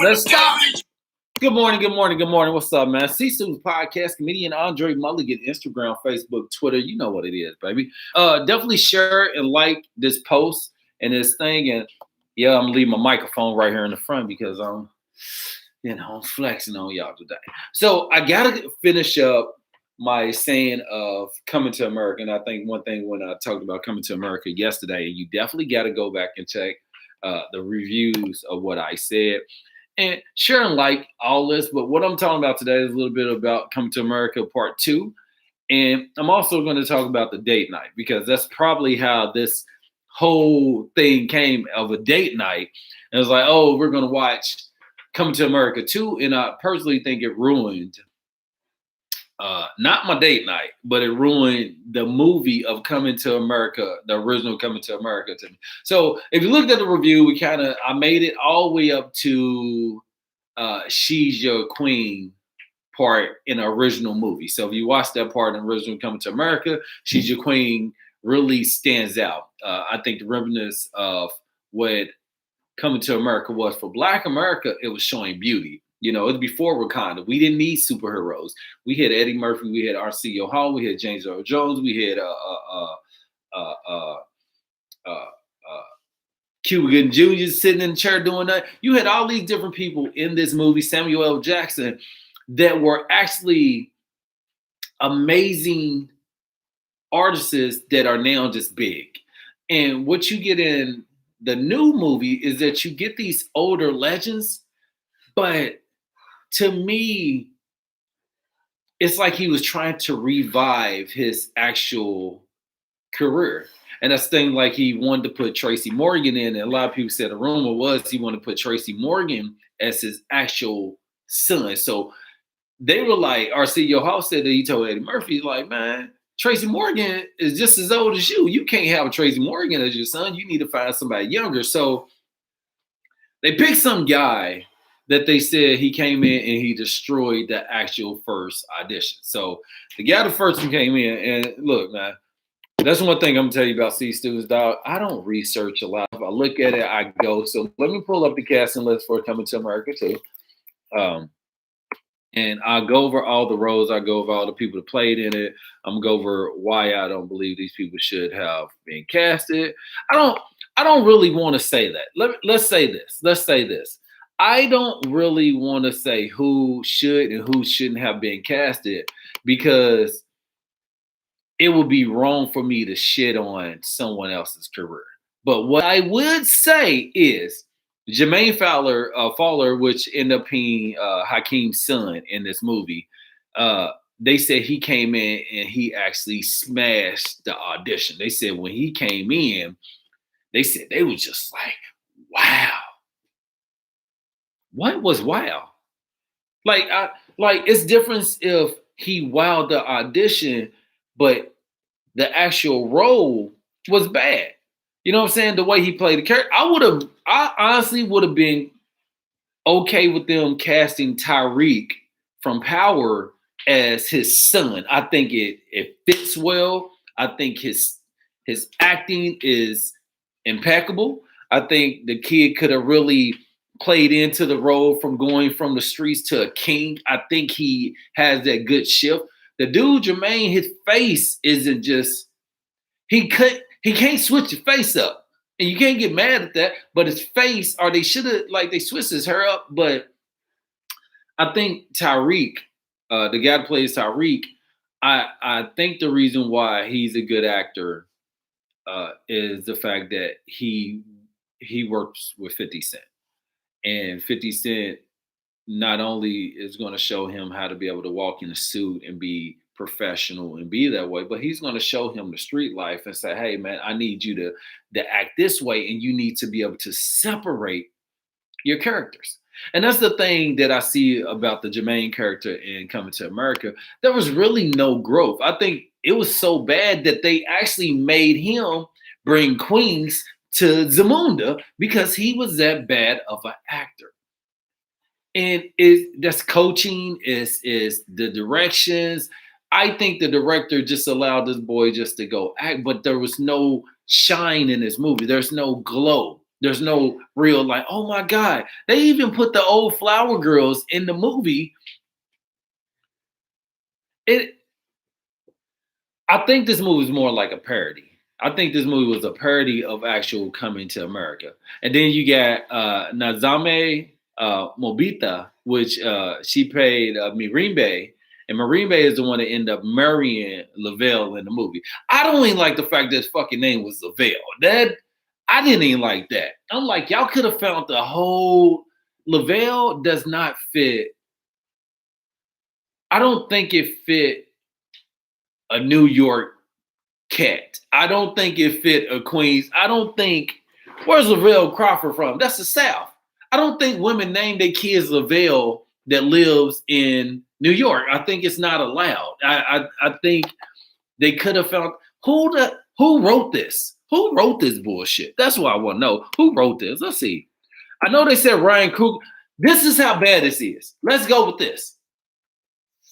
Let's stop. Good morning, good morning, good morning. What's up, man? C-Students Podcast, comedian Andre Mulligan, Instagram, Facebook, Twitter. You know what it is, baby. Definitely share and like this post and this thing. And yeah, I'm leaving my microphone right here in the front because I'm flexing on y'all today. So I gotta finish up my saying of coming to America. And I think one thing when I talked about coming to America yesterday, you definitely got to go back and check the reviews of what I said. And share and like all this, but what I'm talking about today is a little bit about Coming to America Part 2. And I'm also going to talk about the date night because that's probably how this whole thing came of a date night. And it's like, oh, we're going to watch Coming to America 2. And I personally think it ruined not my date night, but it ruined the movie of Coming to America, the original Coming to America to me. So if you looked at the review, I made it all the way up to She's Your Queen part in the original movie. So if you watch that part in the original Coming to America, She's Your Queen really stands out. I think the reminiscence of what Coming to America was for Black America, it was showing beauty. You know, it was before Wakanda. We didn't need superheroes. We had Eddie Murphy. We had Arsenio Hall. We had James Earl Jones. We had Cuba Gooding Jr. sitting in the chair doing that. You had all these different people in this movie, Samuel L. Jackson, that were actually amazing artists that are now just big. And what you get in the new movie is that you get these older legends, but to me, it's like he was trying to revive his actual career. And that's the thing, like he wanted to put Tracy Morgan in. And a lot of people said the rumor was he wanted to put Tracy Morgan as his actual son. So they were like, Arsenio Hall said that he told Eddie Murphy, like, man, Tracy Morgan is just as old as you. You can't have Tracy Morgan as your son. You need to find somebody younger. So they picked some guy that they said he came in and he destroyed the actual first audition. So the guy, the first one came in, and look, man, that's one thing I'm gonna tell you about C-Students, dog. I don't research a lot. If I look at it, I go. So let me pull up the casting list for Coming to America too. And I'll go over all the roles. I go over all the people that played in it. I'm gonna go over why I don't believe these people should have been casted. I don't really want to say that. Let's say this. I don't really want to say who should and who shouldn't have been casted because it would be wrong for me to shit on someone else's career. But what I would say is Jermaine Fowler, which ended up being Hakeem's son in this movie, they said he came in and he actually smashed the audition. They said when he came in, they said they were just like, wow. What was wow? Like it's different if he wowed the audition, but the actual role was bad. You know what I'm saying? The way he played the character, I honestly would have been okay with them casting Tyreek from Power as his son. I think it fits well. I think his acting is impeccable. I think the kid could have really played into the role from going from the streets to a king. I think he has that good shift. The dude, Jermaine, his face isn't just, he can't switch your face up. And you can't get mad at that. But his face, or they should have, like, they switched his hair up. But I think Tyreek, the guy that plays Tyreek, I think the reason why he's a good actor is the fact that he works with 50 Cent. And 50 Cent not only is going to show him how to be able to walk in a suit and be professional and be that way, but he's going to show him the street life and say, hey, man, I need you to act this way, and you need to be able to separate your characters. And that's the thing that I see about the Jermaine character in Coming to America. There was really no growth. I think it was so bad that they actually made him bring Queens to Zamunda because he was that bad of an actor. And that's coaching, is the directions. I think the director just allowed this boy just to go act, but there was no shine in this movie. There's no glow. There's no real like, oh my God. They even put the old flower girls in the movie. It I think this movie is more like a parody. I think this movie was a parody of actual Coming to America. And then you got Nazame Mobita, which she played Mirimbe. And Mirimbe is the one that ended up marrying Lavelle in the movie. I don't even like the fact that his fucking name was Lavelle. That I didn't even like that. I'm like, y'all could have found the whole Lavelle does not fit. I don't think it fit a New York cat. I don't think it fit a Queens. I don't think where's Lavelle Crawford from? That's the South. I don't think women name their kids Lavelle that lives in New York. I think it's not allowed. I think they could have found who wrote this? Who wrote this bullshit? That's what I want to know. Who wrote this? Let's see. I know they said Ryan Coogler. This is how bad this is. Let's go with this.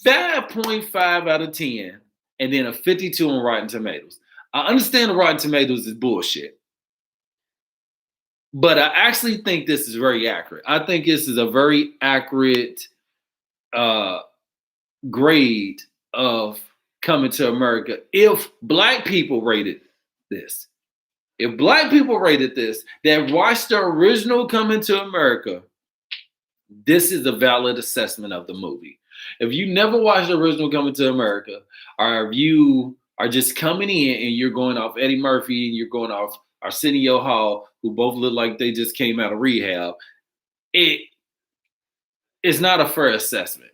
5.5 out of 10, and then a 52 on Rotten Tomatoes. I understand the Rotten Tomatoes is bullshit, but I actually think this is very accurate. I think this is a very accurate grade of Coming to America. If black people rated this, that watched the original Coming to America, this is a valid assessment of the movie. If you never watched the original Coming to America, or if you are just coming in and you're going off Eddie Murphy and you're going off Arsenio Hall, who both look like they just came out of rehab, it's not a fair assessment.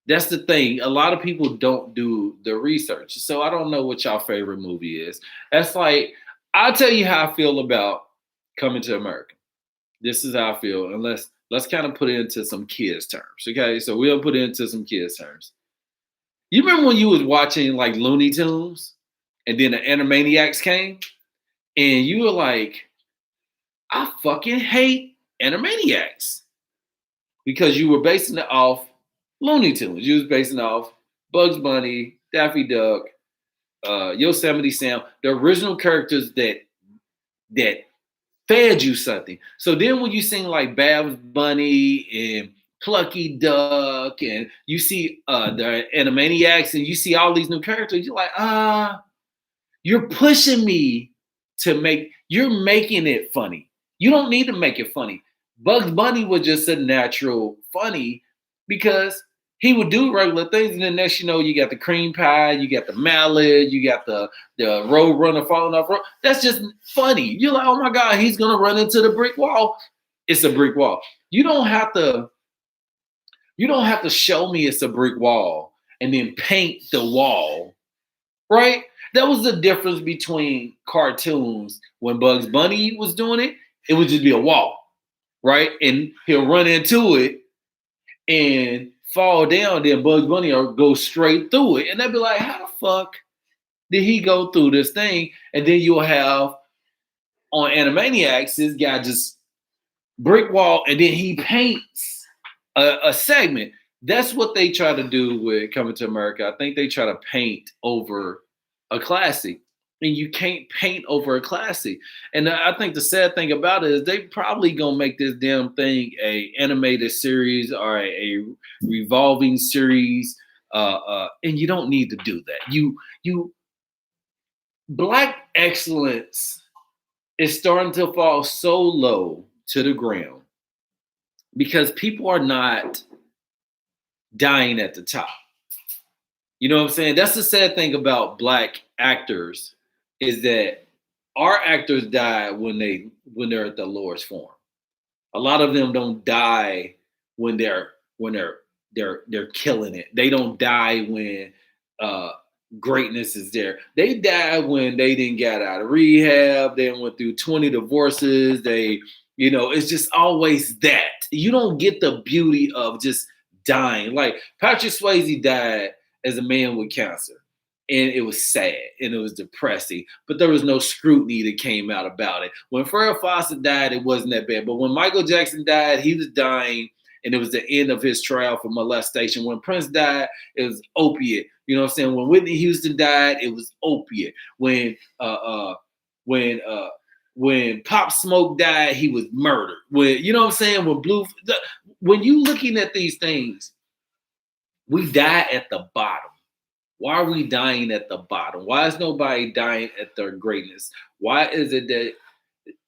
That's the thing. A lot of people don't do the research. So I don't know what y'all favorite movie is. That's like, I'll tell you how I feel about Coming to America. This is how I feel. And let's kind of put it into some kids terms. Okay. So we'll put it into some kids terms. You remember when you was watching like Looney Tunes and then the Animaniacs came and you were like, I fucking hate Animaniacs because you were basing it off Looney Tunes. You was basing it off Bugs Bunny, Daffy Duck, Yosemite Sam, the original characters that fed you something. So then when you sing like Babs Bunny and Plucky Duck and you see the Animaniacs and you see all these new characters, you're like, you're pushing me you're making it funny. You don't need to make it funny. Bugs Bunny was just a natural funny because he would do regular things, and then next you know, you got the cream pie, you got the mallet, you got the road runner falling off road. That's just funny. You're like, oh my God, he's gonna run into the brick wall. It's a brick wall. You don't have to show me it's a brick wall and then paint the wall, right? That was the difference between cartoons. When Bugs Bunny was doing it, it would just be a wall, right? And he'll run into it and fall down, then Bugs Bunny will go straight through it. And they'll be like, how the fuck did he go through this thing? And then you'll have on Animaniacs, this guy just brick wall, and then he paints a segment. That's what they try to do with Coming to America. I think they try to paint over a classic. And you can't paint over a classic. And I think the sad thing about it is they probably gonna make this damn thing a animated series or a revolving series. And you don't need to do that. You Black excellence is starting to fall so low to the ground because people are not dying at the top. You know what I'm saying? That's the sad thing about Black actors. Is that our actors die when they're at the lowest form. A lot of them don't die when they're killing it. They don't die when greatness is there. They die when they didn't get out of rehab. They went through 20 divorces. It's just always that. You don't get the beauty of just dying. Like Patrick Swayze died as a man with cancer. And it was sad and it was depressing, but there was no scrutiny that came out about it. When Farrah Fawcett died, it wasn't that bad. But when Michael Jackson died, he was dying and it was the end of his trial for molestation. When Prince died, it was opiate. You know what I'm saying? When Whitney Houston died, it was opiate. When when Pop Smoke died, he was murdered. When you know what I'm saying? When you looking at these things, we die at the bottom. Why are we dying at the bottom? Why is nobody dying at their greatness? Why is it that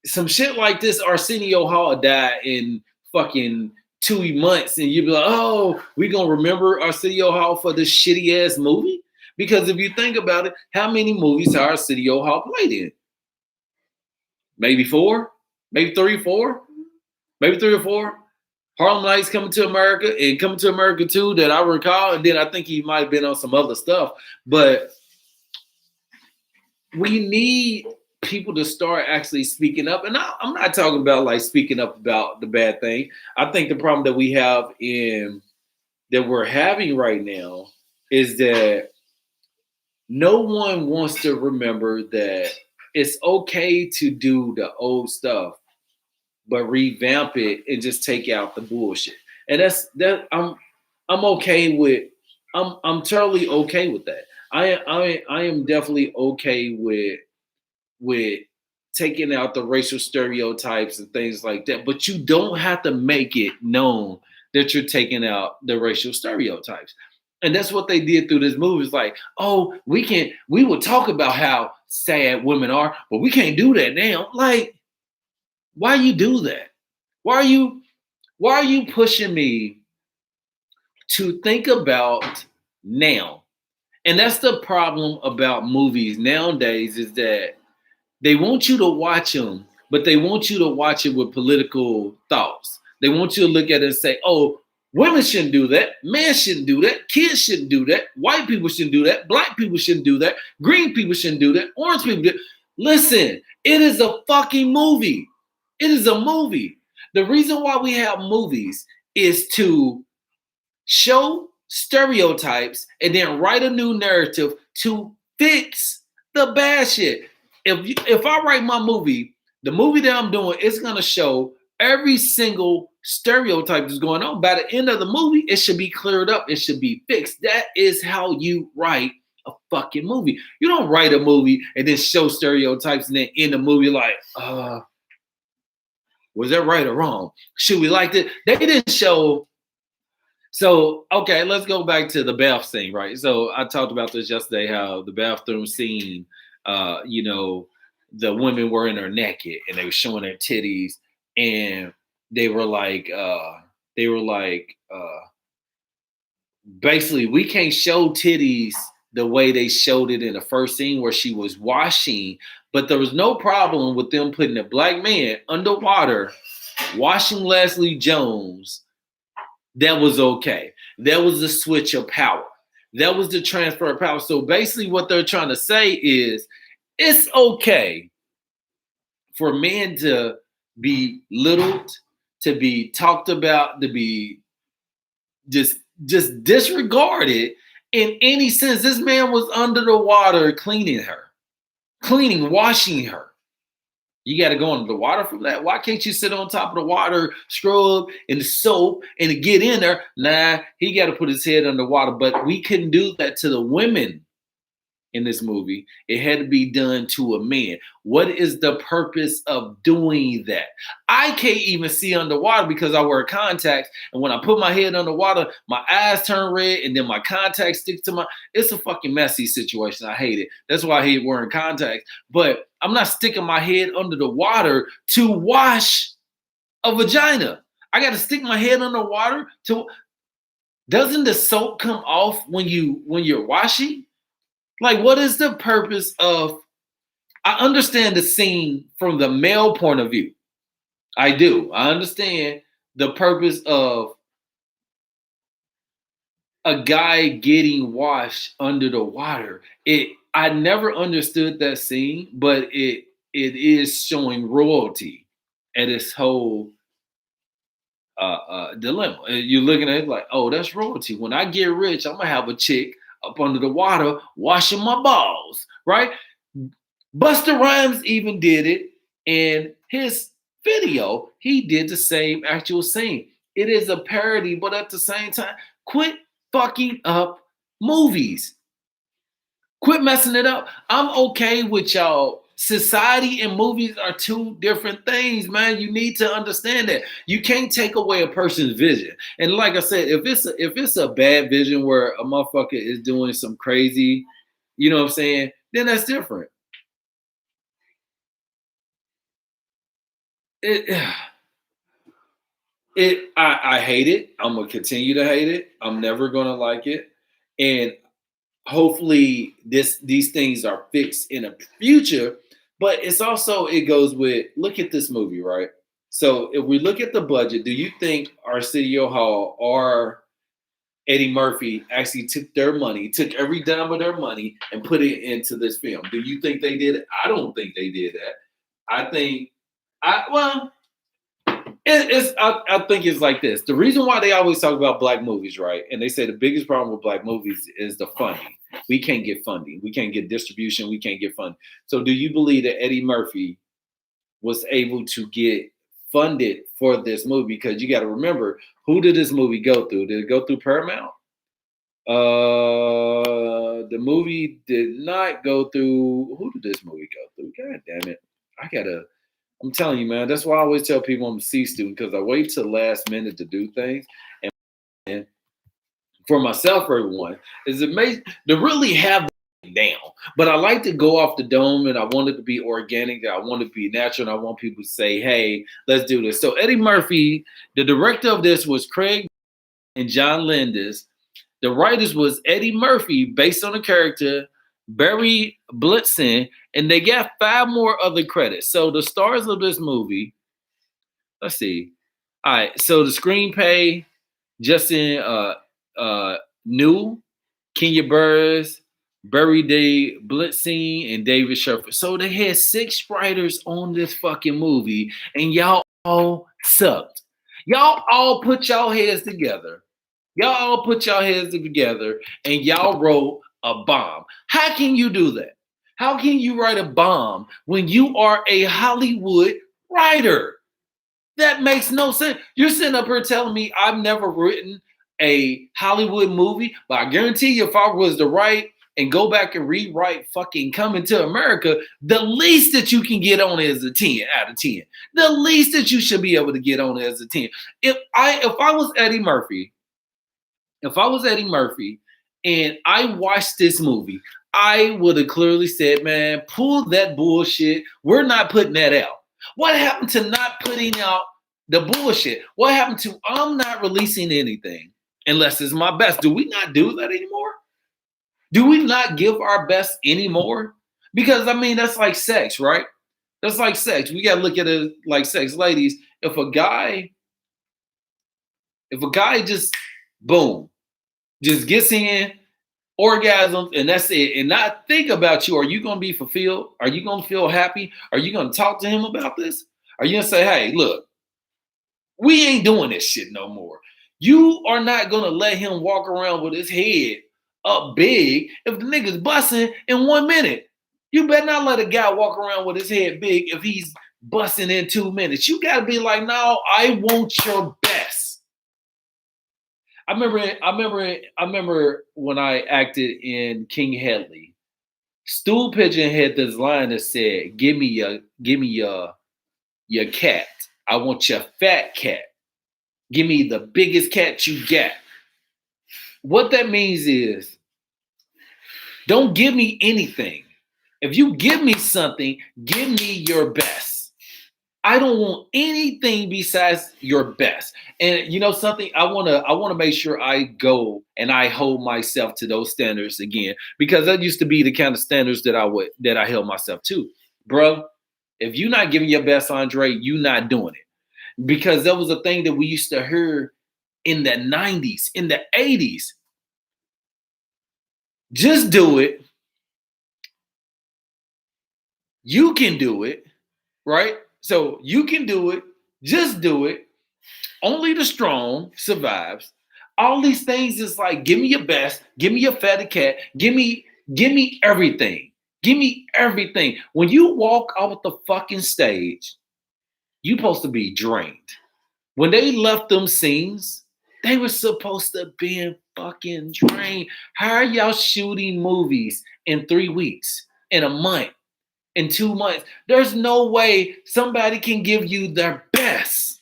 some shit like this, Arsenio Hall died in fucking 2 months, and you'd be like, oh, we gonna remember Arsenio Hall for this shitty ass movie? Because if you think about it, how many movies has Arsenio Hall played in? Maybe four, maybe three or four. Harlem Nights, Coming to America, and Coming to America 2 that I recall, and then I think he might have been on some other stuff. But we need people to start actually speaking up. And I'm not talking about like speaking up about the bad thing. I think the problem that we have that we're having right now is that no one wants to remember that it's okay to do the old stuff, but revamp it and just take out the bullshit. And I'm okay with. I'm totally okay with that. I am definitely okay with taking out the racial stereotypes and things like that. But you don't have to make it known that you're taking out the racial stereotypes. And that's what they did through this movie. It's like, oh, we will talk about how sad women are, but we can't do that now. Like, why you do that? Why are you pushing me to think about now? And that's the problem about movies nowadays, is that they want you to watch them, but they want you to watch it with political thoughts. They want you to look at it and say, oh, women shouldn't do that. Men shouldn't do that. Kids shouldn't do that. White people shouldn't do that. Black people shouldn't do that. Green people shouldn't do that. Orange people do. Listen, it is a fucking movie. It is a movie. The reason why we have movies is to show stereotypes and then write a new narrative to fix the bad shit. If I write my movie, the movie that I'm doing is going to show every single stereotype that's going on. By the end of the movie, it should be cleared up. It should be fixed. That is how you write a fucking movie. You don't write a movie and then show stereotypes and then end the movie like, was that right or wrong? Should we like it? They didn't show. So, okay, let's go back to the bath scene, right? So I talked about this yesterday, how the bathroom scene, the women were in there naked and they were showing their titties, and they were like, basically, we can't show titties the way they showed it in the first scene where she was washing, but there was no problem with them putting a black man underwater, washing Leslie Jones. That was okay. That was the switch of power. That was the transfer of power. So basically what they're trying to say is it's okay for men to be belittled, to be talked about, to be just disregarded in any sense. This man was under the water washing her. You got to go under the water for that. Why can't you sit on top of the water, scrub in the soap, and get in there? Nah, he got to put his head under water. But we couldn't do that to the women in this movie. It had to be done to a man. What is the purpose of doing that? I can't even see underwater because I wear contacts. And when I put my head underwater, my eyes turn red and then my contacts stick to my... It's a fucking messy situation. I hate it. That's why I hate wearing contacts. But I'm not sticking my head under the water to wash a vagina. I got to stick my head underwater to... Doesn't the soap come off when you're washing? Like, what is the purpose of... I understand the scene from the male point of view. I do. I understand the purpose of a guy getting washed under the water. I never understood that scene, but it is showing royalty at its whole dilemma. And you're looking at it like, oh, that's royalty. When I get rich, I'm gonna have a chick up under the water washing my balls, right? Busta Rhymes even did it in his video. He did the same actual scene. It is a parody, but at the same time, quit fucking up movies. Quit messing it up. I'm okay with y'all society and movies are two different things, man. You need to understand that. You can't take away a person's vision. And like I said, if it's a bad vision where a motherfucker is doing some crazy, you know what I'm saying, then that's different. It I hate it. I'm gonna continue to hate it. I'm never gonna like it. And hopefully these things are fixed in the future. But it's also, it goes with, look at this movie, right? So if we look at the budget, do you think Arsenio Hall or Eddie Murphy actually took their money, took every dime of their money and put it into this film? Do you think they did it? I don't think they did that. I think I think it's like this. The reason why they always talk about black movies, right? And they say the biggest problem with black movies is the funding. We can't get funding. We can't get distribution. We can't get funding. So do you believe that Eddie Murphy was able to get funded for this movie? Because you got to remember, who did this movie go through? Did it go through Paramount? The movie did not go through. Who did this movie go through? God damn it! I'm telling you, man. That's why I always tell people I'm a C student, because I wait till the last minute to do things. And for myself, for everyone, it's amazing to really have it down. But I like to go off the dome, and I want it to be organic. I want it to be natural, and I want people to say, "Hey, let's do this." So Eddie Murphy, the director of this, was Craig and John Landis. The writers was Eddie Murphy, based on the character Barry Blitzen, and they got 5 more other credits. So the stars of this movie, let's see. All right, so the screenplay, Justin New, Kenya Burris, Barry Day Blitzen, and David Sherford. So they had 6 writers on this fucking movie, and y'all all sucked. Y'all all put y'all heads together. Y'all all put y'all heads together and y'all wrote a bomb. How can you do that? How can you write a bomb when you are a Hollywood writer? That makes no sense. You're sitting up here telling me I've never written a Hollywood movie, but I guarantee you, if I was to write and go back and rewrite fucking Coming to America, the least that you can get on is a 10 out of 10. The least that you should be able to get on is a 10. If I was Eddie Murphy, and I watched this movie, I would have clearly said, man, pull that bullshit. We're not putting that out. What happened to not putting out the bullshit? What happened to I'm not releasing anything unless it's my best? Do we not do that anymore? Do we not give our best anymore? Because I mean, that's like sex, right? That's like sex. We got to look at it like sex. Ladies, if a guy just, boom, just gets in, orgasms, and that's it, and not think about you, are you going to be fulfilled? Are you going to feel happy? Are you going to talk to him about this? Are you going to say, hey, look, we ain't doing this shit no more? You are not going to let him walk around with his head up big if the nigga's busting in 1 minute. You better not let a guy walk around with his head big if he's busting in 2 minutes. You got to be like, no, I want your best. I remember when I acted in King Hedley. Stool Pigeon had this line that said, give me your cat. I want your fat cat. Give me the biggest cat you got. What that means is, don't give me anything. If you give me something, give me your best. I don't want anything besides your best. And you know something, I want to make sure I go and I hold myself to those standards again, because that used to be the kind of standards that I held myself to. Bro, if you're not giving your best, Andre, you're not doing it. Because that was a thing that we used to hear in the 90s, in the 80s. Just do it. You can do it, right? So you can do it. Just do it. Only the strong survives. All these things is like, give me your best. Give me your fatty cat. Give me everything. Give me everything. When you walk off the fucking stage, you supposed to be drained. When they left them scenes, they were supposed to be fucking drained. How are y'all shooting movies in 3 weeks, in a month? in 2 months. There's no way somebody can give you their best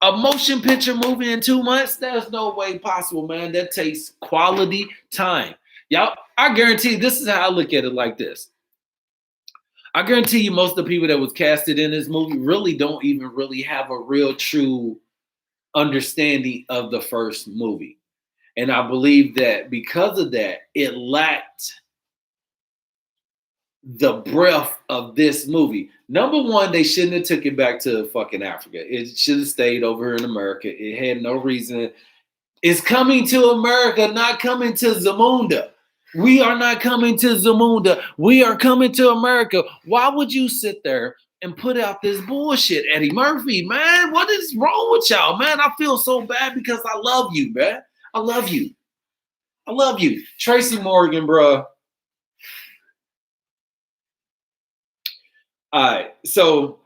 a motion picture movie in 2 months. There's no way possible, man. That takes quality time. Y'all, I guarantee this is how I look at it like this. I guarantee you most of the people that was casted in this movie really don't even really have a real true understanding of the first movie. And I believe that because of that, it lacked the breadth of this movie. Number one, they shouldn't have took it back to fucking Africa. It should have stayed over here in America. It had no reason. It's coming to America, not coming to Zamunda. We are not coming to Zamunda. We are coming to America. Why would you sit there and put out this bullshit, Eddie Murphy, man? What is wrong with y'all, man? I feel so bad because I love you, man. I love you. I love you. Tracy Morgan, bro. All right, so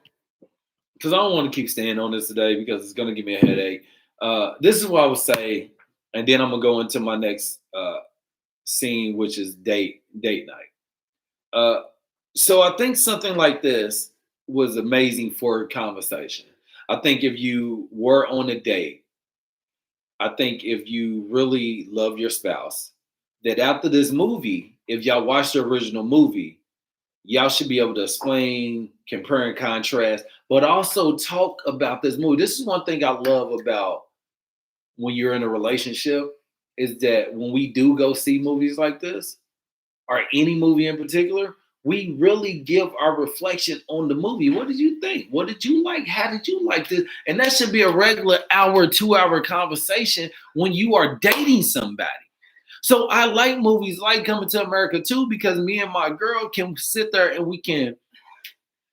because I don't want to keep staying on this today because it's going to give me a headache. This is what I would say, and then I'm gonna go into my next scene, which is date night. So I think something like this was amazing for a conversation. I think if you were on a date, I think if you really love your spouse, that after this movie, if y'all watch the original movie, y'all should be able to explain, compare and contrast, but also talk about this movie. This is one thing I love about when you're in a relationship is that when we do go see movies like this, or any movie in particular, we really give our reflection on the movie. What did you think? What did you like? How did you like this? And that should be a regular hour, 2 hour conversation when you are dating somebody. So I like movies like Coming to America too, because me and my girl can sit there and we can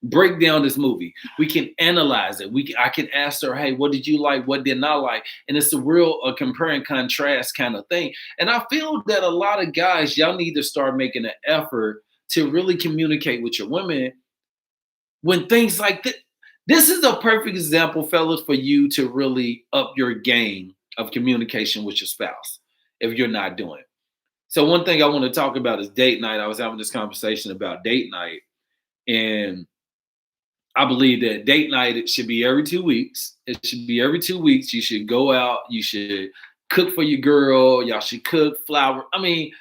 break down this movie. We can analyze it. I can ask her, hey, what did you like? What did not like? And it's a real compare and contrast kind of thing. And I feel that a lot of guys, y'all need to start making an effort to really communicate with your women when things like this. This is a perfect example, fellas, for you to really up your game of communication with your spouse if you're not doing it. So one thing I want to talk about is date night. I was having this conversation about date night, and I believe that date night, it should be every 2 weeks. It should be every 2 weeks. You should go out. You should cook for your girl. Y'all should cook flower. I mean,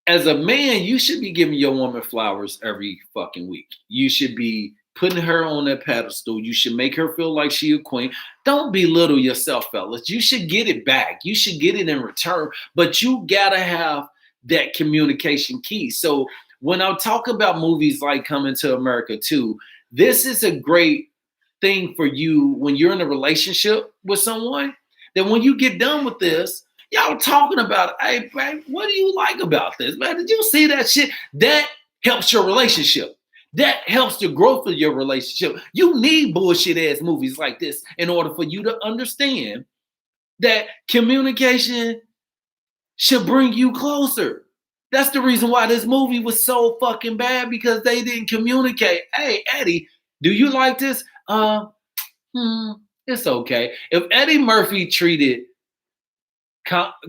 as a man, you should be giving your woman flowers every fucking week. You should be putting her on that pedestal. You should make her feel like she a queen. Don't belittle yourself, fellas. You should get it back. You should get it in return. But you gotta have that communication key. So when I'm talking about movies like Coming to America too, this is a great thing for you when you're in a relationship with someone. That when you get done with this, y'all talking about, hey, babe, what do you like about this, man? Did you see that shit? That helps your relationship. That helps the growth of your relationship. You need bullshit ass movies like this in order for you to understand that communication should bring you closer. That's the reason why this movie was so fucking bad, because they didn't communicate. Hey, Eddie, do you like this? It's okay. If Eddie Murphy treated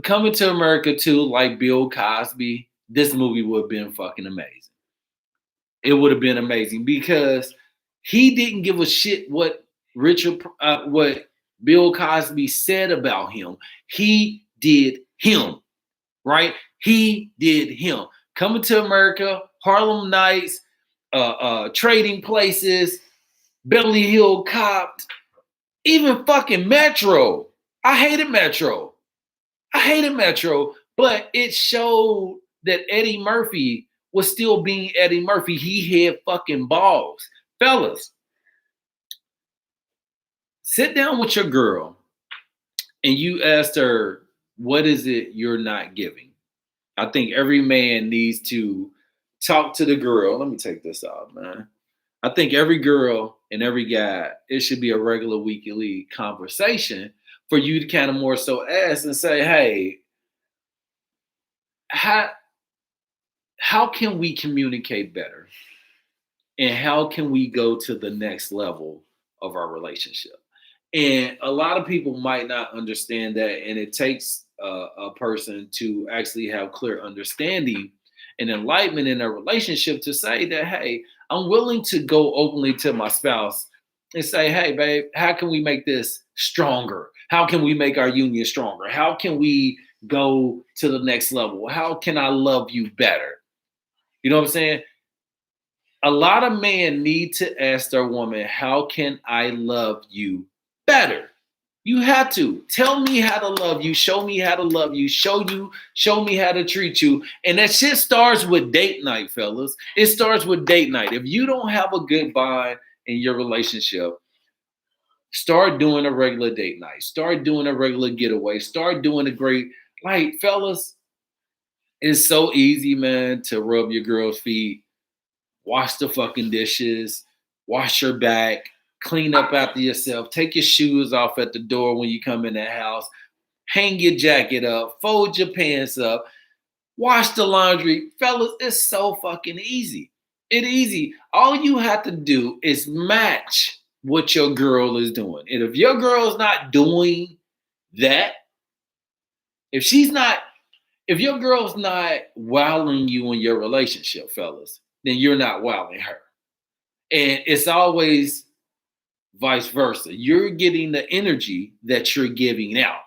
Coming to America too like Bill Cosby, this movie would have been fucking amazing. It would have been amazing because he didn't give a shit what what Bill Cosby said about him. He did him, right? He did him. Coming to America, Harlem Nights, Trading Places, Beverly Hill Cop, even fucking Metro. I hated Metro, but it showed that Eddie Murphy was still being Eddie Murphy. He had fucking balls. Fellas, sit down with your girl and you asked her, what is it you're not giving? I think every man needs to talk to the girl. Let me take this off, man. I think every girl and every guy, it should be a regular weekly conversation for you to kind of more so ask and say, hey, how can we communicate better? And how can we go to the next level of our relationship? And a lot of people might not understand that. And it takes a person to actually have clear understanding and enlightenment in a relationship to say that, hey, I'm willing to go openly to my spouse and say, hey, babe, how can we make this stronger? How can we make our union stronger? How can we go to the next level? How can I love you better? You know what I'm saying? A lot of men need to ask their woman, how can I love you better? You have to tell me how to love you, show me how to love you, show me how to treat you. And that shit starts with date night, fellas. It starts with date night. If you don't have a good bond in your relationship, start doing a regular date night. Start doing a regular getaway. Start doing a great, like, fellas, it's so easy, man, to rub your girl's feet, wash the fucking dishes, wash your back, clean up after yourself, take your shoes off at the door when you come in the house, hang your jacket up, fold your pants up, wash the laundry. Fellas, it's so fucking easy. It's easy. All you have to do is match what your girl is doing. And if your girl's not doing that, if your girl's not wowing you in your relationship, fellas, then you're not wowing her. And it's always vice versa. You're getting the energy that you're giving out.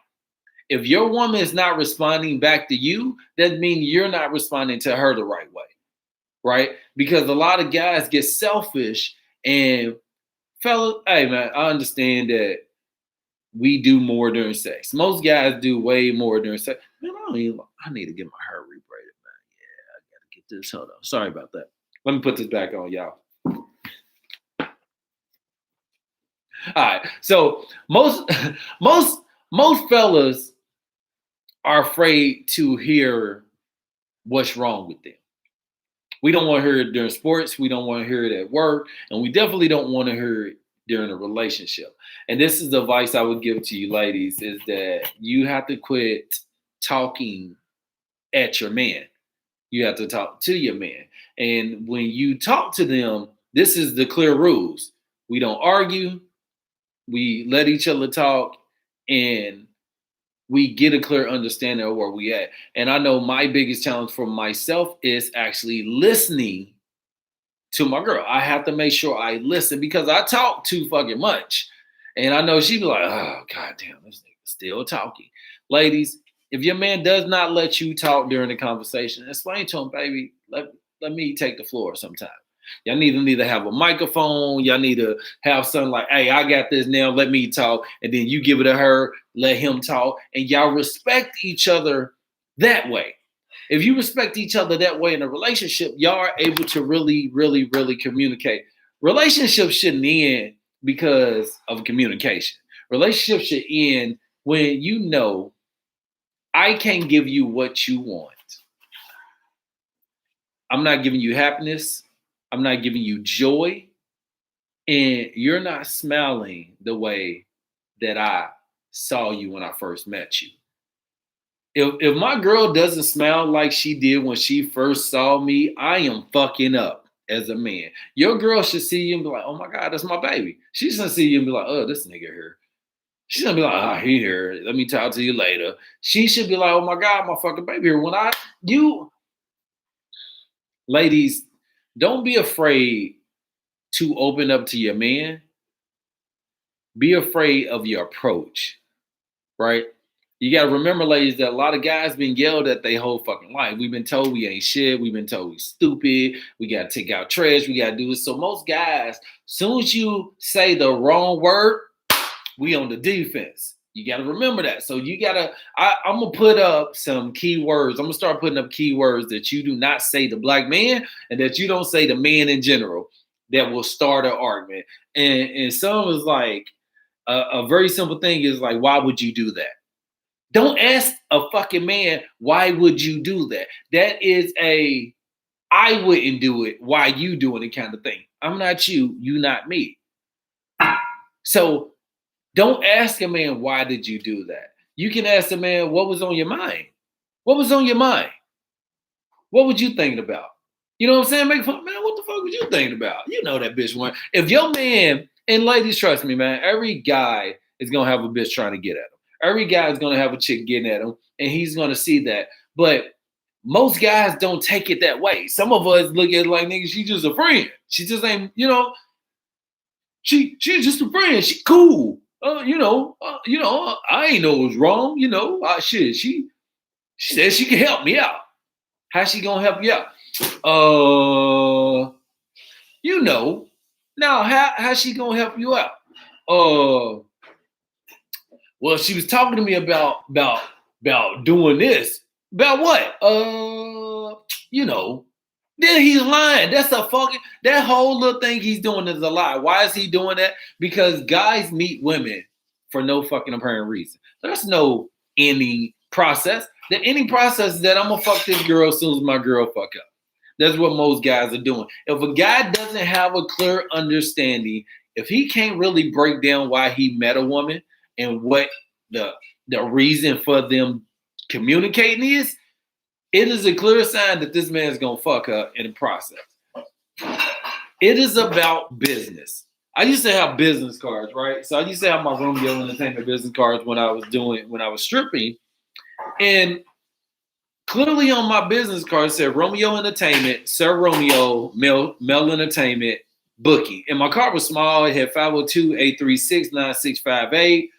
If your woman is not responding back to you, that means you're not responding to her the right way, right? Because a lot of guys get selfish and fellas, hey man, I understand that we do more during sex. Most guys do way more during sex. Man, I need to get my hair rebraided, man. Yeah, I gotta get this. Hold on. Sorry about that. Let me put this back on, y'all. All right. So most fellas are afraid to hear what's wrong with them. We don't want to hear it during sports. We don't want to hear it at work. And we definitely don't want to hear it during a relationship. And this is the advice I would give to you ladies is that you have to quit talking at your man. You have to talk to your man. And when you talk to them, this is the clear rules. We don't argue. We let each other talk and we get a clear understanding of where we at. And I know my biggest challenge for myself is actually listening to my girl. I have to make sure I listen because I talk too fucking much. And I know she'd be like, oh, goddamn, this nigga still talking. Ladies, if your man does not let you talk during the conversation, explain to him, baby, let me take the floor sometime. Y'all need to have a microphone. Y'all need to have something like, hey, I got this now. Let me talk. And then you give it to her, let him talk. And y'all respect each other that way. If you respect each other that way in a relationship, y'all are able to really, really, really communicate. Relationships shouldn't end because of communication. Relationships should end when you know I can't give you what you want. I'm not giving you happiness. I'm not giving you joy. And you're not smiling the way that I saw you when I first met you. If my girl doesn't smile like she did when she first saw me, I am fucking up as a man. Your girl should see you and be like, oh my God, that's my baby. She's gonna see you and be like, oh, this nigga here. She's gonna be like, oh, he here. Let me talk to you later. She should be like, oh my God, my fucking baby here. Ladies, don't be afraid to open up to your man. Be afraid of your approach, right? You got to remember, ladies, that a lot of guys been yelled at their whole fucking life. We've been told we ain't shit. We've been told we stupid. We got to take out trash. We got to do this. So most guys, soon as you say the wrong word, we on the defense. You got to remember that. So you got to, I'm going to put up some keywords. I'm going to start putting up keywords that you do not say to black men and that you don't say to men in general that will start an argument. And some is like, a very simple thing is like, why would you do that? Don't ask a fucking man, why would you do that? That is I wouldn't do it, why you doing it kind of thing. I'm not you, you not me. So don't ask a man, why did you do that? You can ask a man, what was on your mind? What was on your mind? What were you thinking about? You know what I'm saying? Make fun, man, what the fuck was you thinking about? You know that bitch went. If your man, and ladies, trust me, man, every guy is going to have a bitch trying to get at him. Every guy is going to have a chick getting at him, and he's going to see that. But most guys don't take it that way. Some of us look at it like, nigga, she just a friend. She just ain't, she's just a friend. She cool. I ain't know it was wrong. Shit. She said she can help me out. How she gonna help you out? Now how she gonna help you out? Well, she was talking to me about doing this. About what? Then he's lying. That whole little thing he's doing is a lie. Why is he doing that? Because guys meet women for no fucking apparent reason. There's no any process. The any process is that I'm gonna fuck this girl as soon as my girl fuck up. That's what most guys are doing. If a guy doesn't have a clear understanding, if he can't really break down why he met a woman and what the reason for them communicating is, it is a clear sign that this man's gonna fuck up in the process. It is about business. I used to have business cards, right? So I used to have my Romeo Entertainment business cards when I was stripping. And clearly on my business card it said Romeo Entertainment, Sir Romeo, Mel Entertainment, Bookie. And my card was small. It had 502-836-9658.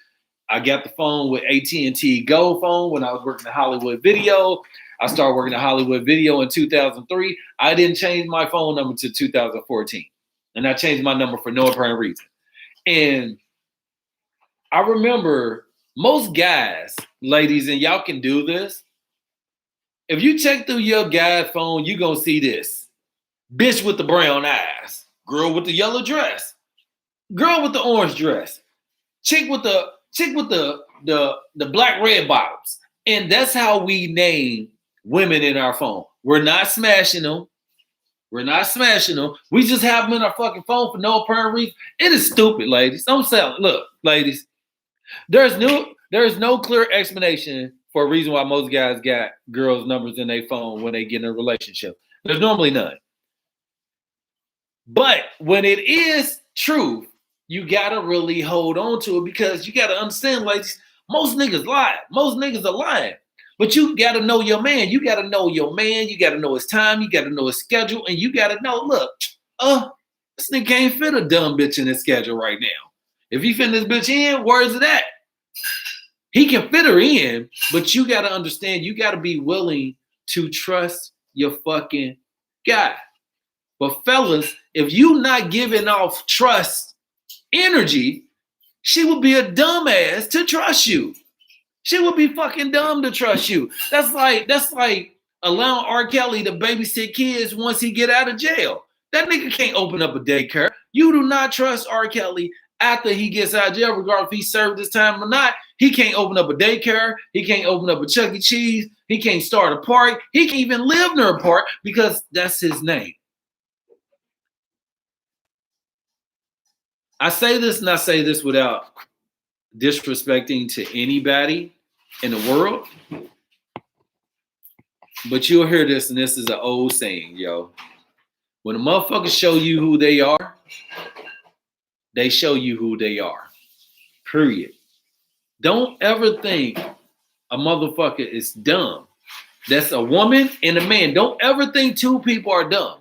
I got the phone with AT&T Go phone when I was working at Hollywood Video. I started working at Hollywood Video in 2003. I didn't change my phone number to 2014. And I changed my number for no apparent reason. And I remember most guys, ladies, and y'all can do this. If you check through your guy's phone, you're going to see this. Bitch with the brown eyes. Girl with the yellow dress. Girl with the orange dress. Chick with the black red bottoms. And that's how we name women in our phone. We're not smashing them. We just have them in our fucking phone for no apparent reason. It is stupid, ladies. Don't sell it. Look, ladies, there's no clear explanation for a reason why most guys got girls' numbers in their phone when they get in a relationship. There's normally none. But when it is truth, you gotta really hold on to it because you gotta understand, ladies, most niggas lie. Most niggas are lying. But you gotta know your man. You gotta know your man. You gotta know his time. You gotta know his schedule. And you gotta know, look, this nigga can't fit a dumb bitch in his schedule right now. If he fit this bitch in, where's it at? He can fit her in, but you gotta understand, you gotta be willing to trust your fucking guy. But fellas, if you not giving off trust energy, she would be a dumbass to trust you. She would be fucking dumb to trust you. That's like allowing R. Kelly to babysit kids once he get out of jail. That nigga can't open up a daycare. You do not trust R. Kelly after he gets out of jail, regardless if he served his time or not. He can't open up a daycare. He can't open up a Chuck E. Cheese. He can't start a park. He can't even live near a park because that's his name. I say this and I say this without disrespecting to anybody in the world, but you'll hear this, and this is an old saying, yo. When a motherfucker show you who they are, they show you who they are. Period. Don't ever think a motherfucker is dumb. That's a woman and a man. Don't ever think two people are dumb.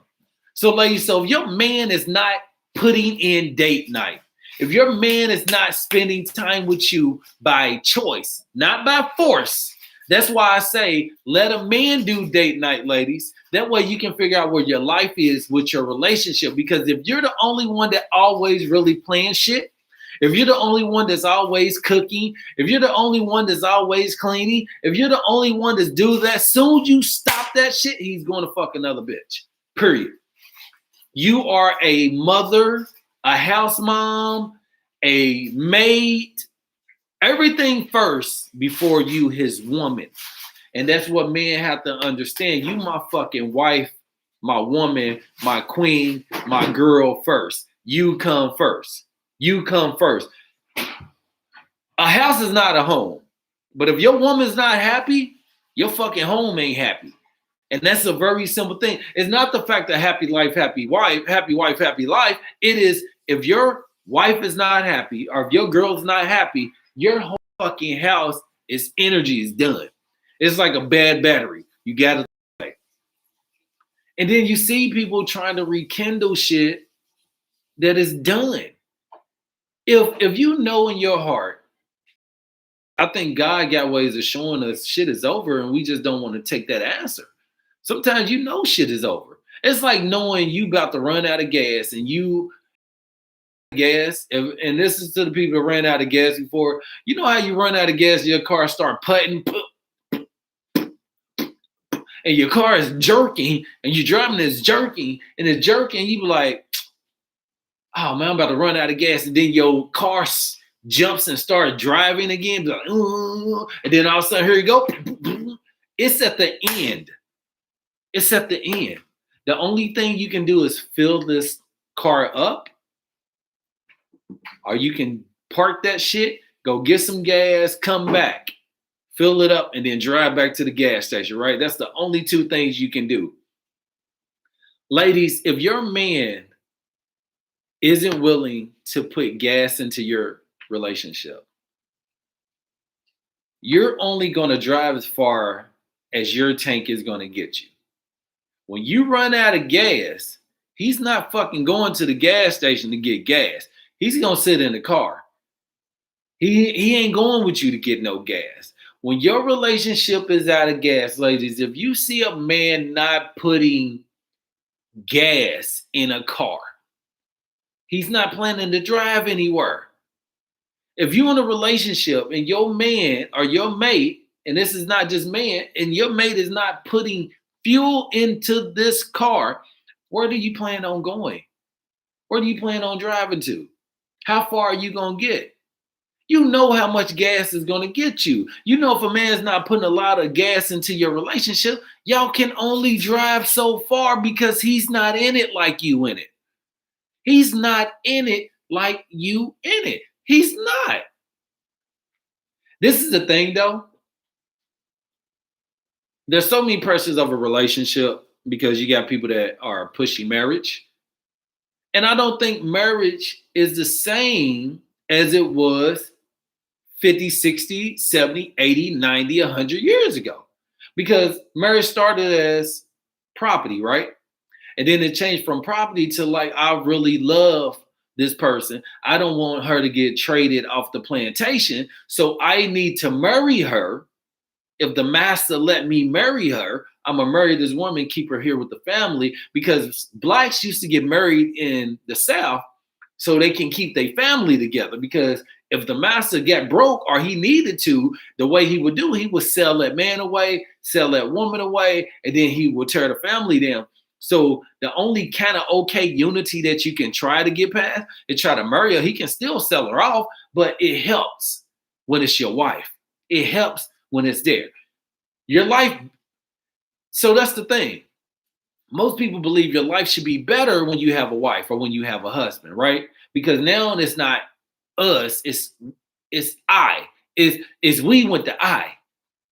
So, ladies, so if your man is not putting in date night, if your man is not spending time with you by choice, not by force, that's why I say let a man do date night, ladies. That way you can figure out where your life is with your relationship. Because if you're the only one that always really playing shit, if you're the only one that's always cooking, if you're the only one that's always cleaning, if you're the only one that's do that, soon as you stop that shit, he's going to fuck another bitch. Period. You are a mother, a house mom, a maid, everything first before you his woman. And that's what men have to understand. You my fucking wife, my woman, my queen, my girl first. You come first. You come first. A house is not a home. But if your woman's not happy, your fucking home ain't happy. And that's a very simple thing. It's not the fact that happy life, happy wife, happy life. It is if your wife is not happy or if your girl's not happy, your whole fucking house is energy is done. It's like a bad battery. You got to And then you see people trying to rekindle shit that is done. If you know in your heart, I think God got ways of showing us shit is over and we just don't want to take that answer. Sometimes you know shit is over. It's like knowing you about to run out of gas and you gas, and this is to the people that ran out of gas before. You know how you run out of gas, your car start putting, and your car is jerking, and you're driving this jerking, and it's jerking. You be like, "Oh man, I'm about to run out of gas," and then your car jumps and start driving again, like, and then all of a sudden, here you go. It's at the end. It's at the end. The only thing you can do is fill this car up, or you can park that shit, go get some gas, come back, fill it up, and then drive back to the gas station, right? That's the only two things you can do. Ladies, if your man isn't willing to put gas into your relationship, you're only going to drive as far as your tank is going to get you. When you run out of gas, he's not fucking going to the gas station to get gas. He's going to sit in the car. He ain't going with you to get no gas. When your relationship is out of gas, ladies, if you see a man not putting gas in a car, he's not planning to drive anywhere. If you're in a relationship and your man or your mate, and this is not just man, and your mate is not putting fuel into this car, where do you plan on going? Where do you plan on driving to? How far are you going to get? You know how much gas is going to get you. You know, if a man's not putting a lot of gas into your relationship, y'all can only drive so far because he's not in it like you in it. He's not in it like you in it. He's not. This is the thing, though. There's so many pressures of a relationship because you got people that are pushing marriage. And I don't think marriage is the same as it was 50, 60, 70, 80, 90, 100 years ago. Because marriage started as property, right? And then it changed from property to like, I really love this person. I don't want her to get traded off the plantation. So I need to marry her. If the master let me marry her, I'm gonna marry this woman, keep her here with the family, because blacks used to get married in the South so they can keep their family together. Because if the master got broke or he needed to, the way he would do, he would sell that man away, sell that woman away, and then he would tear the family down. So the only kind of okay unity that you can try to get past is try to marry her. He can still sell her off, but it helps when it's your wife. It helps when it's there. Your life. So that's the thing. Most people believe your life should be better when you have a wife or when you have a husband, right? Because now it's not us, it's I. It's we with the I,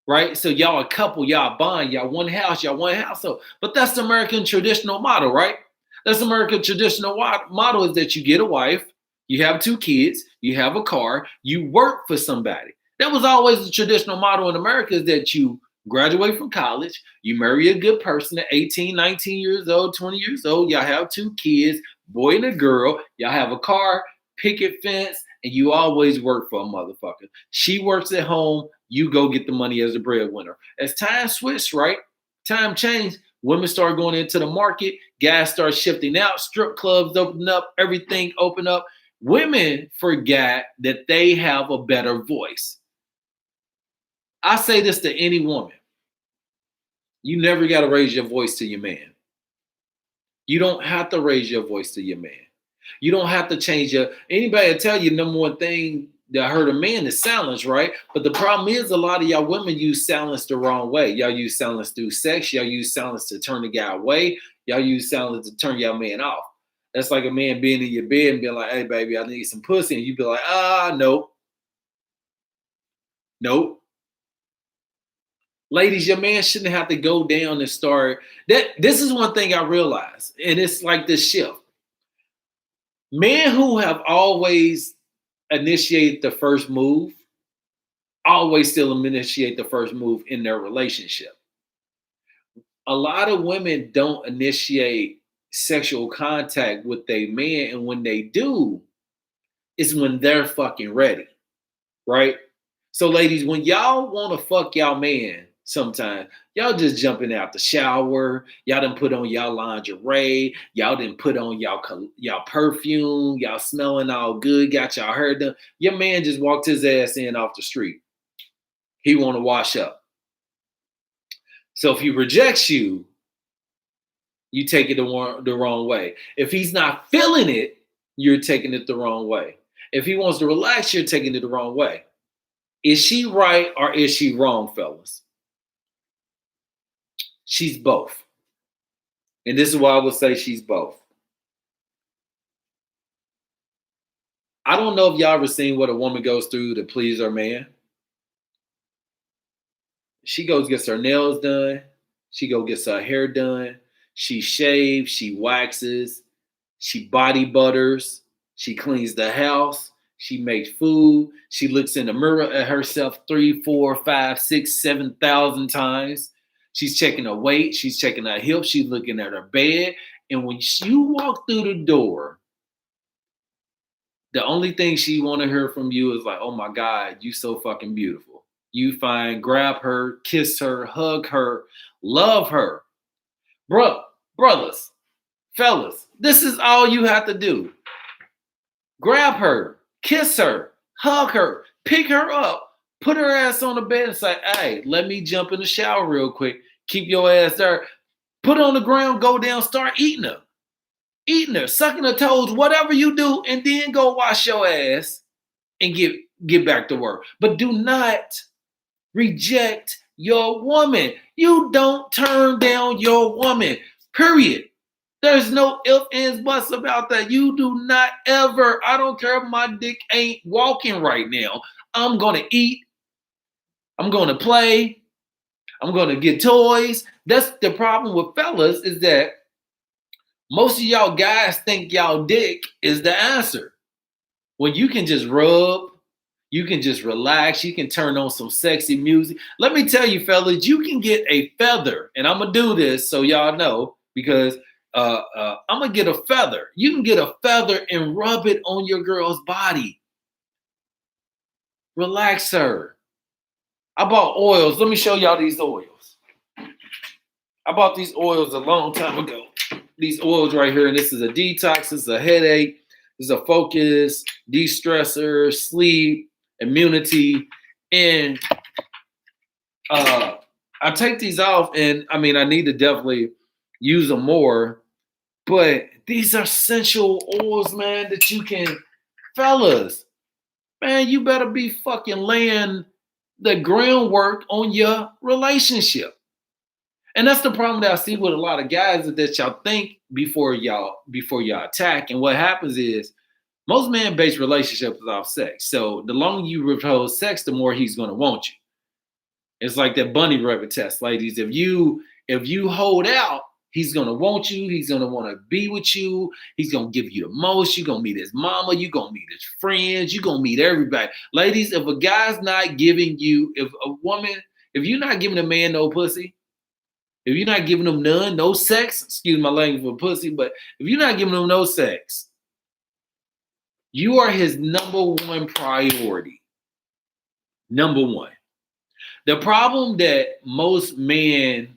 right? So y'all a couple, y'all bond, y'all one house, y'all one household. But that's the American traditional model, right? That's the American traditional model is that you get a wife, you have 2 kids, you have a car, you work for somebody. That was always the traditional model in America, is that you graduate from college, you marry a good person at 18, 19 years old, 20 years old, y'all have 2 kids, boy and a girl, y'all have a car, picket fence, and you always work for a motherfucker. She works at home, you go get the money as a breadwinner. As time switched, right? Time changed. Women start going into the market, guys start shifting out, strip clubs open up, everything open up. Women forgot that they have a better voice. I say this to any woman. You never got to raise your voice to your man. You don't have to raise your voice to your man. You don't have to change anybody will tell you number one thing that hurt a man is silence, right? But the problem is a lot of y'all women use silence the wrong way. Y'all use silence through sex. Y'all use silence to turn the guy away. Y'all use silence to turn your man off. That's like a man being in your bed and being like, hey, baby, I need some pussy. And you be like, nope. Nope. Ladies, your man shouldn't have to go down and start. This is one thing I realized, and it's like this shift. Men who have always initiated the first move always still initiate the first move in their relationship. a lot of women don't initiate sexual contact with their man, and when they do, it's when they're fucking ready, right? So, ladies, when y'all want to fuck y'all man, sometimes y'all just jumping out the shower, y'all done put on y'all lingerie, y'all done put on y'all perfume, y'all smelling all good, got y'all hair done. Your man just walked his ass in off the street. He want to wash up. So if he rejects you, you take it the wrong way. If he's not feeling it, you're taking it the wrong way. If he wants to relax, you're taking it the wrong way. Is she right or is she wrong, fellas? She's both. And this is why I would say she's both. I don't know if y'all ever seen what a woman goes through to please her man. She goes gets her nails done. She gets her hair done. She shaves. She waxes. She body butters. She cleans the house. She makes food. She looks in the mirror at herself 3, 4, 5, 6, 7,000 times. She's checking her weight. She's checking her hips. She's looking at her bed. And when you walk through the door, the only thing she want to hear from you is like, oh my God, you so fucking beautiful. You fine. Grab her, kiss her, hug her, love her. Brothers, fellas, this is all you have to do. Grab her, kiss her, hug her, pick her up, put her ass on the bed and say, hey, let me jump in the shower real quick. Keep your ass there. Put her on the ground, go down, start eating her, sucking her toes, whatever you do, and then go wash your ass and get back to work. But do not reject your woman. You don't turn down your woman, period. There's no ifs, ands, buts about that. You do not ever, I don't care if my dick ain't walking right now. I'm going to eat. I'm going to play. I'm going to get toys. That's the problem with fellas is that most of y'all guys think y'all dick is the answer. When you can just rub, you can just relax, you can turn on some sexy music. Let me tell you, fellas, you can get a feather, and I'm going to do this so y'all know because I'm going to get a feather. You can get a feather and rub it on your girl's body. Relax her. I bought oils. Let me show y'all these oils. I bought these oils a long time ago. These oils right here, and this is a detox, this is a headache, this is a focus, de-stressor, sleep, immunity, and I take these off, and I mean, I need to definitely use them more, but these are essential oils, man, that you can, fellas, man, you better be fucking laying the groundwork on your relationship. And that's the problem that I see with a lot of guys is that y'all think before y'all attack. And what happens is most man-based relationships is off sex. So the longer you withhold sex, the more he's gonna want you. It's like that bunny rabbit test, ladies. If you hold out, he's gonna want you, he's gonna want to be with you, he's gonna give you the most, you're gonna meet his mama, you're gonna meet his friends, you're gonna meet everybody. Ladies, if a guy's not giving you, if you're not giving a man no pussy, if you're not giving them none, no sex, excuse my language for pussy, but if you're not giving them no sex, you are his number one priority. Number one. The problem that most men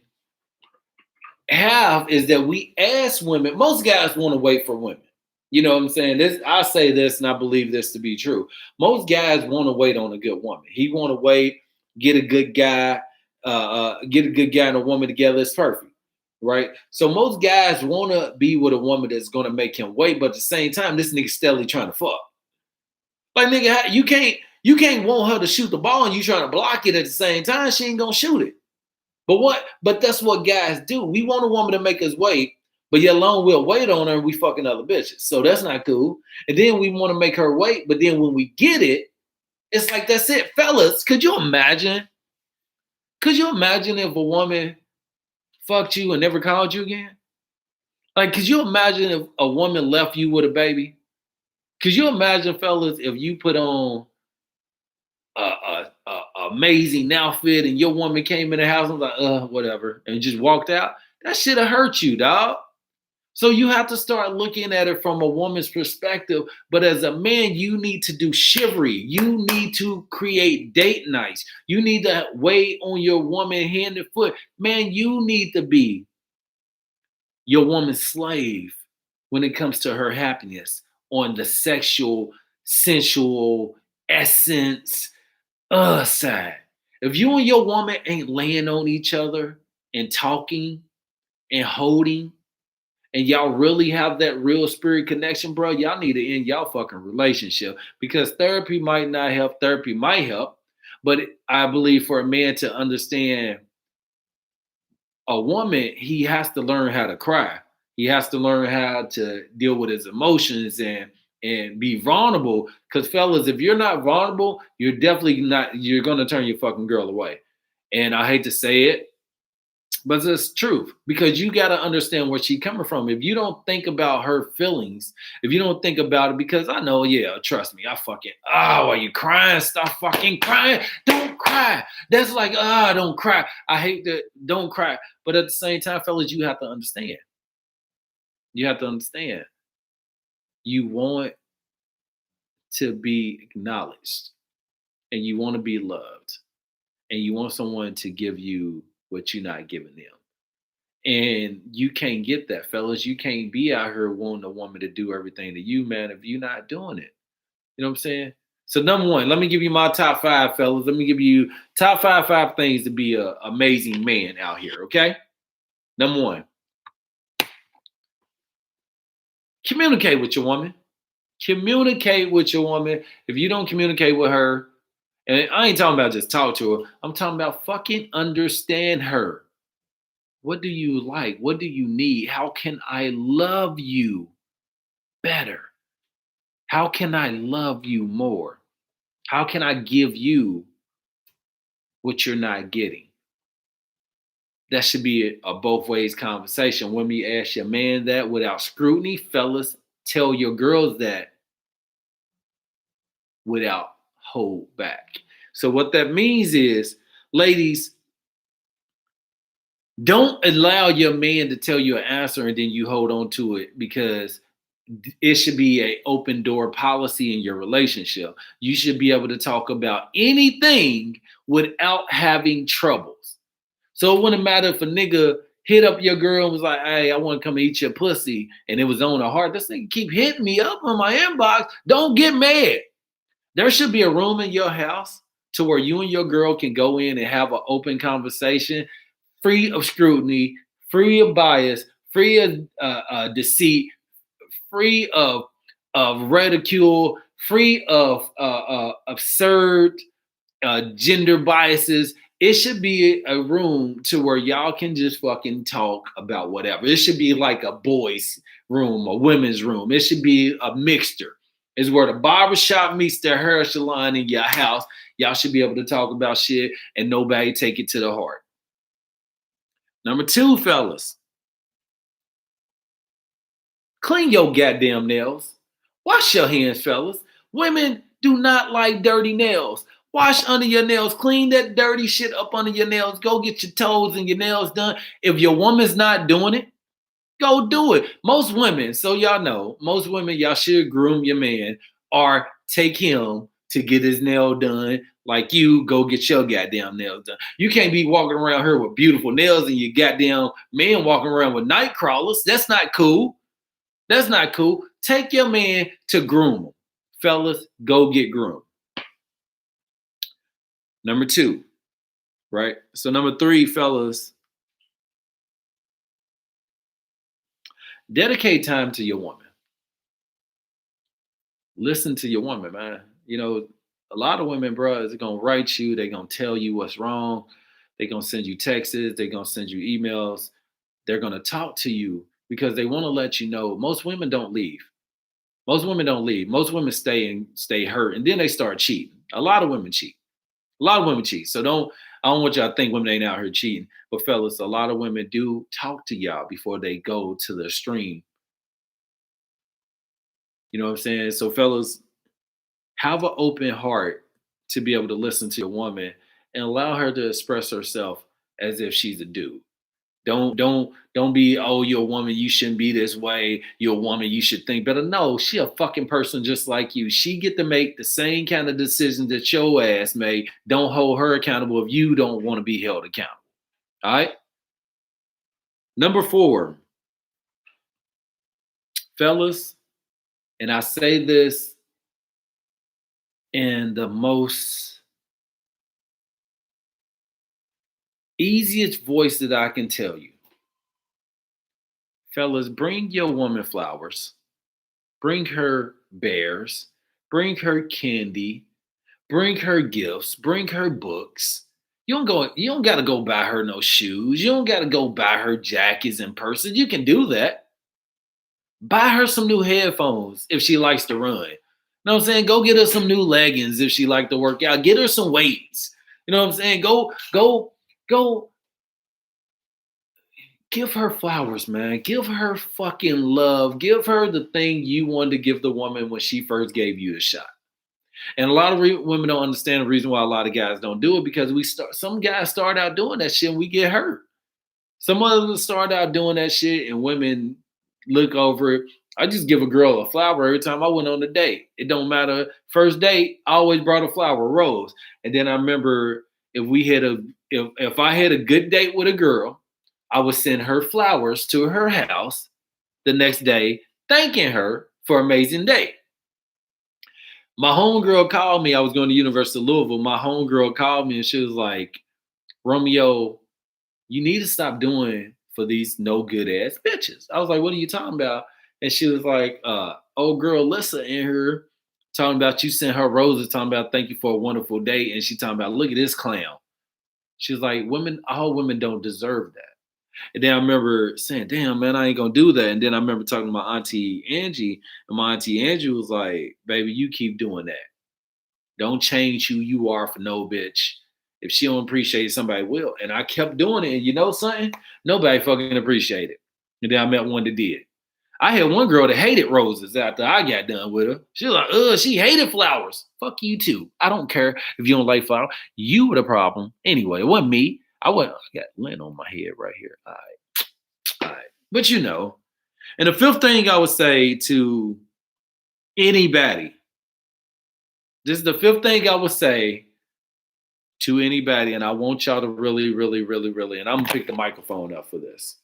have is that we ask women, most guys want to wait for women. You know what I'm saying? I say this and I believe this to be true. Most guys want to wait on a good woman. He want to wait, get a good guy, and a woman together. It's perfect, right? So most guys want to be with a woman that's going to make him wait, but at the same time, this nigga steadily trying to fuck. Like, nigga, you can't want her to shoot the ball and you trying to block it at the same time. She ain't gonna shoot it. But that's what guys do. We want a woman to make us wait, but yet alone we'll wait on her and we fucking other bitches. So that's not cool. And then we want to make her wait, but then when we get it, it's like that's it. Fellas, could you imagine? Could you imagine if a woman fucked you and never called you again? Like, could you imagine if a woman left you with a baby? Could you imagine, fellas, if you put on a amazing outfit and your woman came in the house and was like, whatever, and just walked out, that should have hurt you, dog. So you have to start looking at it from a woman's perspective. But as a man, you need to do chivalry. You need to create date nights. You need to wait on your woman hand and foot. Man, you need to be your woman's slave when it comes to her happiness on the sexual, sensual, essence side. If you and your woman ain't laying on each other and talking and holding, and y'all really have that real spirit connection, bro, y'all need to end y'all fucking relationship, because therapy might not help. Therapy might help, but I believe for a man to understand a woman, he has to learn how to cry. He has to learn how to deal with his emotions and be vulnerable. Because fellas, if you're not vulnerable, you're definitely not. You're gonna turn your fucking girl away. And I hate to say it, but it's truth, because you got to understand where she's coming from. If you don't think about her feelings, if you don't think about it, because I know, yeah, trust me, I fucking, are you crying? Stop fucking crying. Don't cry. That's like, don't cry. I hate that. Don't cry. But at the same time, fellas, you have to understand. You have to understand. You want to be acknowledged and you want to be loved and you want someone to give you what you're not giving them. And you can't get that, fellas. You can't be out here wanting a woman to do everything to you, man, if you're not doing it. You know what I'm saying? So number one, let me give you my top five, fellas. Let me give you top five things to be an amazing man out here, okay? Number one, communicate with your woman. Communicate with your woman. If you don't communicate with her, and I ain't talking about just talk to her, I'm talking about fucking understand her. What do you like? What do you need? How can I love you better? How can I love you more? How can I give you what you're not getting? That should be a both ways conversation. When you ask your man that without scrutiny, fellas, tell your girls that without hold back. So what that means is, ladies, don't allow your man to tell you an answer and then you hold on to it, because it should be a open door policy in your relationship. You should be able to talk about anything without having troubles. So it wouldn't matter if a nigga hit up your girl and was like, hey, I want to come eat your pussy, and it was on her heart. This nigga keep hitting me up on my inbox. Don't get mad. There should be a room in your house to where you and your girl can go in and have an open conversation, free of scrutiny, free of bias, free of deceit, free of ridicule, free of absurd gender biases. It should be a room to where y'all can just fucking talk about whatever. It should be like a boys' room, a women's room. It should be a mixture. It's where the barbershop meets the hair salon in your house. Y'all should be able to talk about shit and nobody take it to the heart. Number two, fellas, clean your goddamn nails. Wash your hands, fellas. Women do not like dirty nails. Wash under your nails. Clean that dirty shit up under your nails. Go get your toes and your nails done. If your woman's not doing it, go do it. Most women, so y'all know, most women, y'all should groom your man or take him to get his nail done. Like you, go get your goddamn nails done. You can't be walking around here with beautiful nails and your goddamn man walking around with night crawlers. That's not cool. That's not cool. Take your man to groom him. Fellas, go get groomed. Number two, right? So number three, fellas, dedicate time to your woman. Listen to your woman, man. You know, a lot of women, bro, is gonna write you. They're gonna tell you what's wrong. They're gonna send you texts. They're gonna send you emails. They're gonna talk to you because they want to let you know. Most women don't leave. Most women don't leave. Most women stay and stay hurt, and then they start cheating. A lot of women cheat. A lot of women cheat. So I don't want y'all to think women ain't out here cheating. But fellas, a lot of women do talk to y'all before they go to the stream. You know what I'm saying? So fellas, have an open heart to be able to listen to your woman and allow her to express herself as if she's a dude. Don't be, oh, you're a woman, you shouldn't be this way. You're a woman, you should think better. No, she a fucking person just like you. She get to make the same kind of decisions that your ass made. Don't hold her accountable if you don't want to be held accountable. All right. Number 4, fellas, and I say this in the most easiest voice that I can tell you. Fellas, bring your woman flowers. Bring her bears. Bring her candy. Bring her gifts. Bring her books. You don't gotta go buy her no shoes. You don't gotta go buy her jackets and purses. You can do that. Buy her some new headphones if she likes to run. You know what I'm saying? Go get her some new leggings if she like to work out. Get her some weights. You know what I'm saying? Go give her flowers, man. Give her fucking love. Give her the thing you wanted to give the woman when she first gave you a shot. And a lot of women don't understand the reason why a lot of guys don't do it because some guys start out doing that shit and we get hurt. Some others start out doing that shit and women look over it. I just give a girl a flower every time I went on a date. It don't matter. First date, I always brought a flower, a rose. And then I remember if I had a good date with a girl, I would send her flowers to her house the next day, thanking her for an amazing day. My homegirl called me. I was going to University of Louisville. My homegirl called me and she was like, Romeo, you need to stop doing for these no good ass bitches. I was like, what are you talking about? And she was like, old girl Lissa in here talking about you sent her roses, talking about thank you for a wonderful day. And she talking about, look at this clown. She was like, all women don't deserve that. And then I remember saying, damn, man, I ain't gonna do that. And then I remember talking to my auntie Angie, and my auntie Angie was like, baby, you keep doing that. Don't change who you are for no bitch. If she don't appreciate it, somebody will. And I kept doing it. And you know something? Nobody fucking appreciated it. And then I met one that did. I had one girl that hated roses after I got done with her. She was like, she hated flowers. Fuck you too. I don't care if you don't like flowers. You were the problem. Anyway, it wasn't me. I got lint on my head right here. All right. But you know. And the 5th thing I would say to anybody, this is the 5th thing I would say to anybody, and I want y'all to really, really, really, really, and I'm gonna pick the microphone up for this.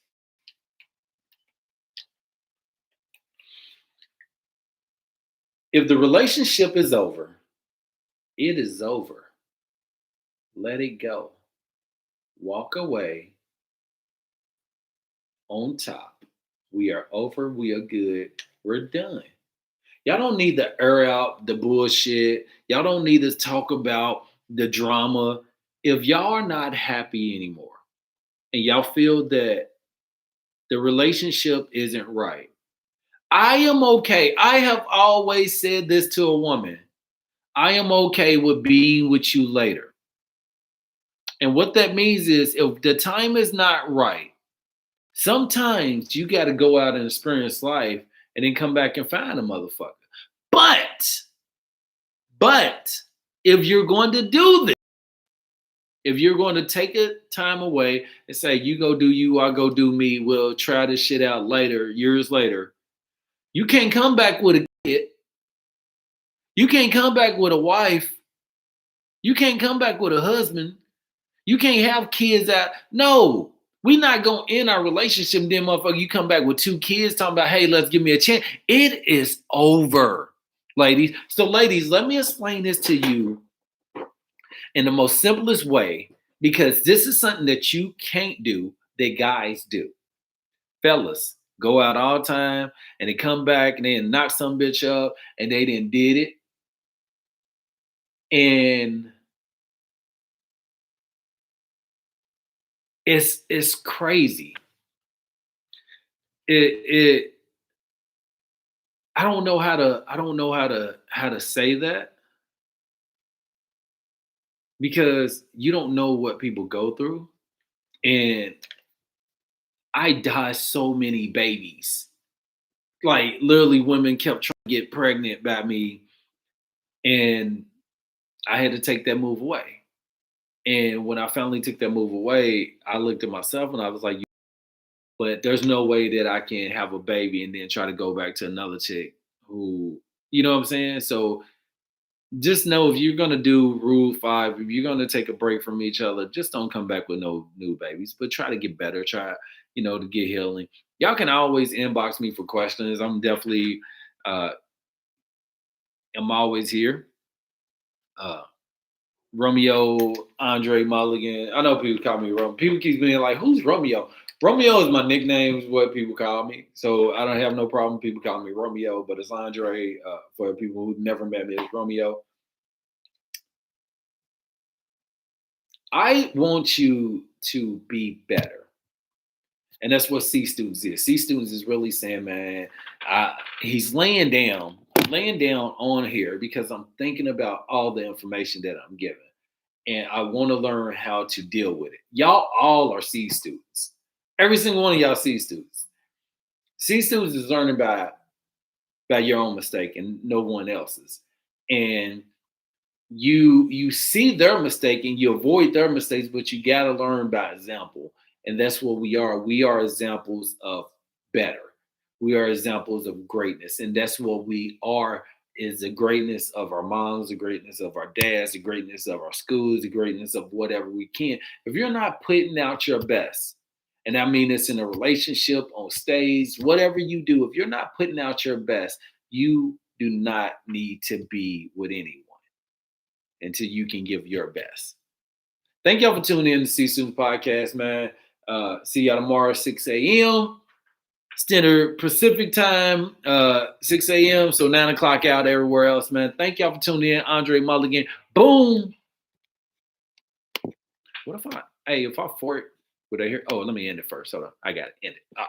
If the relationship is over, it is over. Let it go. Walk away on top. We are over. We are good. We're done. Y'all don't need to air out the bullshit. Y'all don't need to talk about the drama. If y'all are not happy anymore and y'all feel that the relationship isn't right, I am okay. I have always said this to a woman. I am okay with being with you later. And what that means is if the time is not right, sometimes you got to go out and experience life and then come back and find a motherfucker. But if you're going to do this, if you're going to take a time away and say, you go do you, I go do me, we'll try this shit out later, years later, you can't come back with a kid. You can't come back with a wife. You can't come back with a husband. You can't have kids out. No, we're not going to end our relationship. Then, motherfucker, you come back with 2 kids talking about, hey, let's give me a chance. It is over, ladies. So, ladies, let me explain this to you in the most simplest way, because this is something that you can't do that guys do. Fellas, go out all the time and they come back and they knock some bitch up and they didn't did it. And it's crazy. I don't know how to say that, because you don't know what people go through. And I died so many babies. Like literally women kept trying to get pregnant by me and I had to take that move away. And when I finally took that move away, I looked at myself and I was like, but there's no way that I can have a baby and then try to go back to another chick who, you know what I'm saying? So just know if you're gonna do rule 5, if you're gonna take a break from each other, just don't come back with no new babies, but try to get better, try, to get healing. Y'all can always inbox me for questions. I'm definitely uh I'm always here. Uh Romeo, Andre Mulligan. I know people call me Romeo. People keep being like, who's Romeo? Romeo is my nickname, is what people call me. So I don't have no problem people calling me Romeo, but it's Andre for people who've never met me as Romeo. I want you to be better. And that's what C Students is. C Students is really saying, man, he's laying down on here because I'm thinking about all the information that I'm giving. And I want to learn how to deal with it. Y'all all are C students. Every single one of y'all C students. C students is learning by your own mistake and no one else's. And you see their mistake and you avoid their mistakes, but you got to learn by example. And that's what we are. We are examples of better. We are examples of greatness. And that's what we are, is the greatness of our moms, the greatness of our dads, the greatness of our schools, the greatness of whatever we can. If you're not putting out your best, and I mean it's in a relationship, on stage, whatever you do, if you're not putting out your best, you do not need to be with anyone until you can give your best. Thank y'all for tuning in to See Soon Podcast, man. See y'all tomorrow, 6 a.m. Standard Pacific time, 6 a.m. So 9 o'clock out everywhere else, man. Thank y'all for tuning in. Andre Mulligan. Boom. What if I fart? Would I hear? Oh, let me end it first. Hold on. I got to end it.